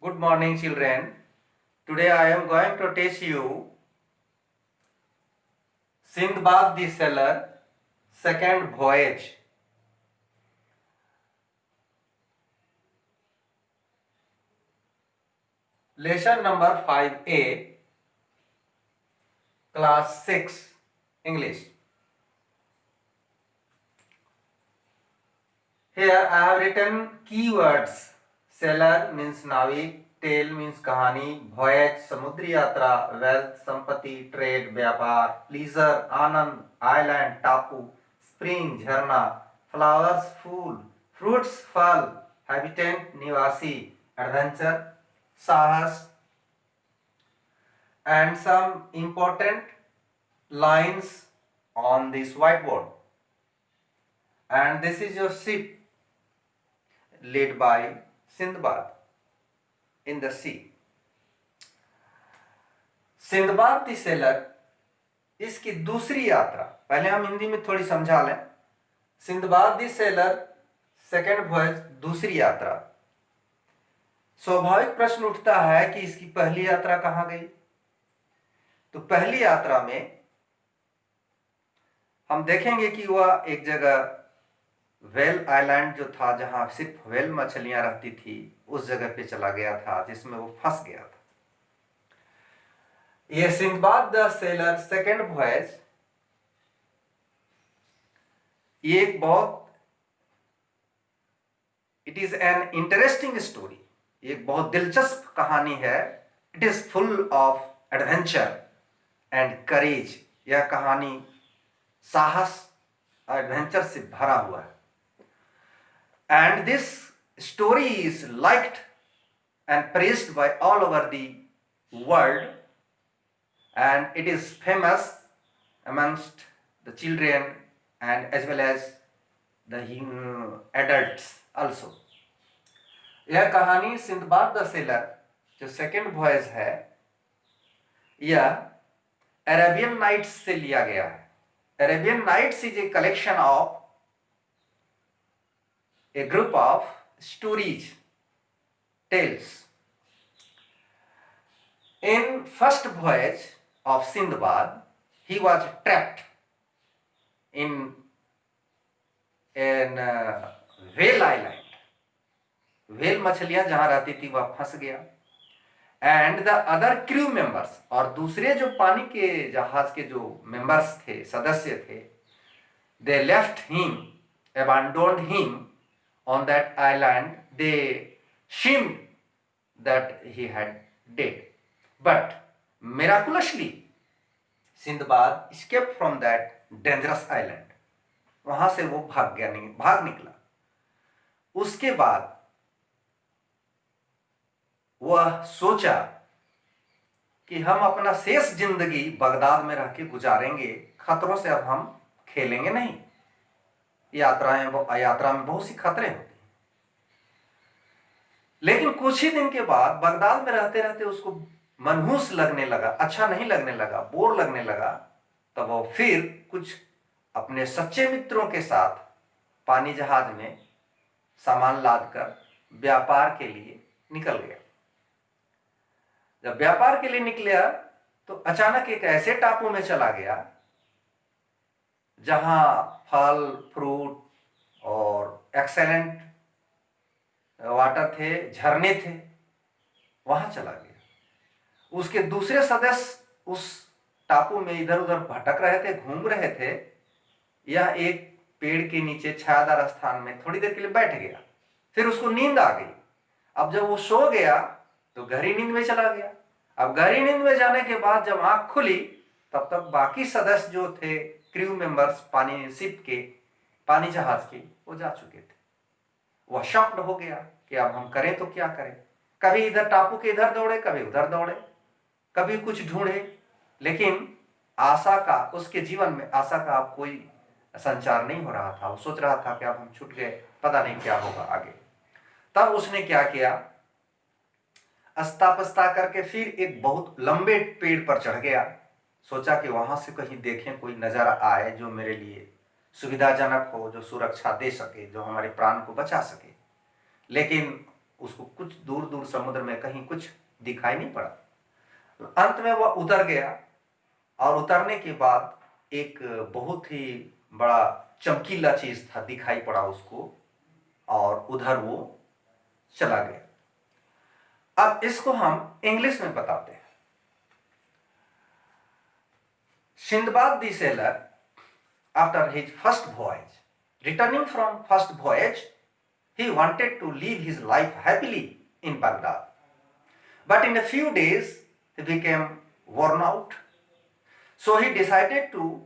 Good morning, children. Today I am going to teach you Sindbad the Sailor, second voyage. Lesson number 5A, class 6, English. Here I have written keywords. Sailor means navik, tale means कहानी, voyage समुद्री यात्रा, wealth संपत्ति, trade व्यापार, leisure आनंद, island टापू, spring झरना, flowers फूल, fruits फल, habitant निवासी, adventure साहस, and some important lines on this whiteboard. And this is your ship led by Sindbad in the sea. Sinbad the seller, इसकी दूसरी यात्रा, पहले हम हिंदी में थोड़ी समझा लें। Sinbad the seller second voyage, दूसरी यात्रा। स्वाभाविक प्रश्न उठता है कि इसकी पहली यात्रा कहां गई। तो पहली यात्रा में हम देखेंगे कि वह एक जगह वेल आइलैंड जो था, जहां सिर्फ वेल मछलियां रहती थी, उस जगह पे चला गया था जिसमें वो फंस गया था। ये Sinbad the seller second voyage, ये एक बहुत, it is an interesting story, एक बहुत दिलचस्प कहानी है। It is full of adventure and courage. यह कहानी साहस और एडवेंचर से भरा हुआ है। And this story is liked and praised by all over the world, and it is famous amongst the children and as well as the adults also. यह कहानी सिंदबाद द सेलर जो सेकेंड वॉयज है, यह Arabian Nights से लिया गया है। Arabian Nights is a collection of a group of stories, tales. In first voyage of Sindbad, he was trapped in an whale island. whale मछलियां जहां रहती थी वह फंस गया। And the other crew members, और दूसरे जो पानी के जहाज के जो मेंबर्स थे, सदस्य थे, they left him, abandoned him on that island. They assumed that he had died, but miraculously Sindbad escaped from that dangerous island. वहां से वो भाग निकला। उसके बाद वह सोचा कि हम अपना शेष जिंदगी बगदाद में रह के गुजारेंगे, खतरों से अब हम खेलेंगे नहीं। यात्रा में बहुत सी खतरे होते हैं। लेकिन कुछ ही दिन के बाद बगदाद में रहते रहते उसको मनहूस लगने लगा, अच्छा नहीं लगने लगा, बोर लगने लगा। तब वो फिर कुछ अपने सच्चे मित्रों के साथ पानी जहाज में सामान लादकर व्यापार के लिए निकल गया। जब व्यापार के लिए निकला तो अचानक एक ऐसे टापू में चला गया जहां फल फ्रूट और एक्सेलेंट वाटर थे, झरने थे, वहां चला गया। उसके दूसरे सदस्य उस टापू में इधर उधर भटक रहे थे, घूम रहे थे। यह एक पेड़ के नीचे छायादार स्थान में थोड़ी देर के लिए बैठ गया। फिर उसको नींद आ गई। अब जब वो सो गया तो गहरी नींद में चला गया। अब गहरी नींद में जाने के बाद जब आंख खुली, तब तक बाकी सदस्य जो थे, क्रू मेंबर्स पानी शिप के, पानी जहाज के, वो जा चुके थे। वह शॉक्ड हो गया कि अब हम करें तो क्या करें। कभी इधर टापू के इधर दौड़े, कभी उधर दौड़े, कभी कुछ ढूंढे, लेकिन आशा का, उसके जीवन में आशा का अब कोई संचार नहीं हो रहा था। वो सोच रहा था कि अब हम छूट गए, पता नहीं क्या होगा आगे। तब उसने क्या किया, अस्ता पस्ता करके फिर एक बहुत लंबे पेड़ पर चढ़ गया। सोचा कि वहां से कहीं देखें, कोई नजारा आए जो मेरे लिए सुविधाजनक हो, जो सुरक्षा दे सके, जो हमारे प्राण को बचा सके। लेकिन उसको कुछ दूर दूर समुद्र में कहीं कुछ दिखाई नहीं पड़ा। अंत में वह उतर गया और उतरने के बाद एक बहुत ही बड़ा चमकीला चीज था दिखाई पड़ा उसको और उधर वो चला गया। अब इसको हम इंग्लिश में बताते हैं। Sindbad the sailor, after his first voyage, returning from first voyage, he wanted to live his life happily in Baghdad. But in a few days, he became worn out. So he decided to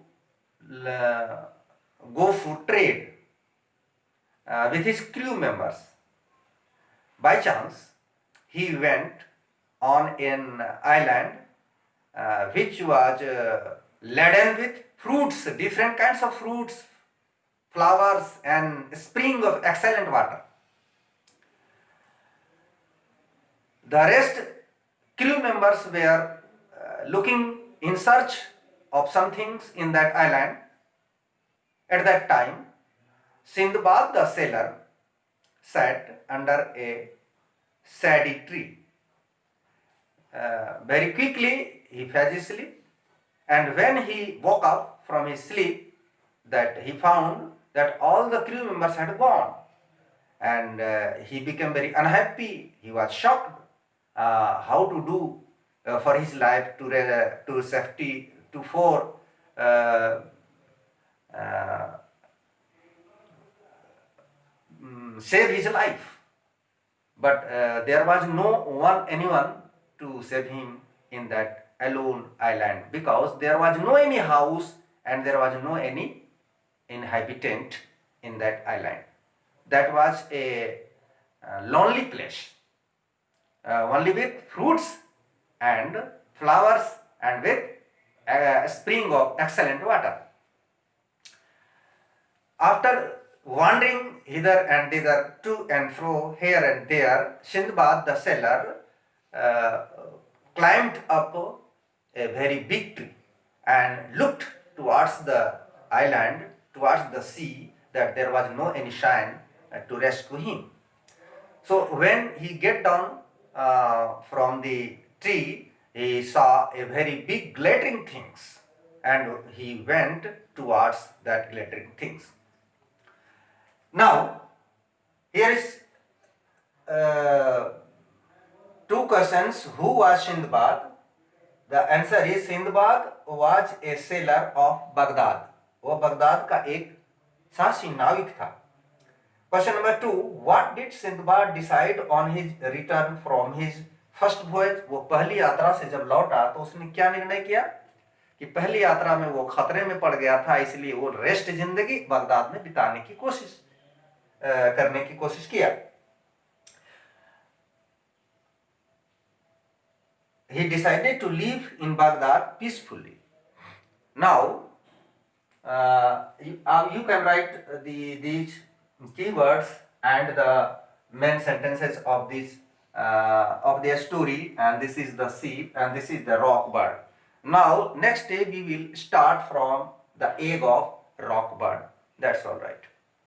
go for trade with his crew members. By chance, he went on an island which was laden with fruits, different kinds of fruits, flowers, and spring of excellent water. The rest crew members were looking in search of some things in that island. At that time, Sindbad the sailor sat under a shady tree. Very quickly he fell asleep, and when he woke up from his sleep, that he found that all the crew members had gone, and he became very unhappy. He was shocked how to do for his life to safety save his life. But there was anyone to save him in that alone island, because there was no any house and there was no any inhabitant in that island. That was a lonely place, only with fruits and flowers and with a spring of excellent water. After wandering hither and thither, to and fro, here and there, Sindbad the sailor climbed up a very big tree and looked towards the island, towards the sea, that there was no any sign to rescue him. So when he get down from the tree, he saw a very big glittering things, and he went towards that glittering things. Now here is two questions. Who was Sindbad? The answer is Sindbad was a sailor of Baghdad. वो Baghdad का एक साहसी नाविक था. Question number 2. What did Sindbad decide on his return from his first voyage? वो पहली यात्रा से जब लौटा तो उसने क्या निर्णय किया कि पहली यात्रा में वो खतरे में पड़ गया था, इसलिए वो रेस्ट जिंदगी बगदाद में बिताने की कोशिश करने की कोशिश किया. He decided to live in Baghdad peacefully. Now, you can write these keywords and the main sentences of this of their story. And this is the sheep, and this is the rock bird. Now, next day we will start from the egg of rock bird. That's all right.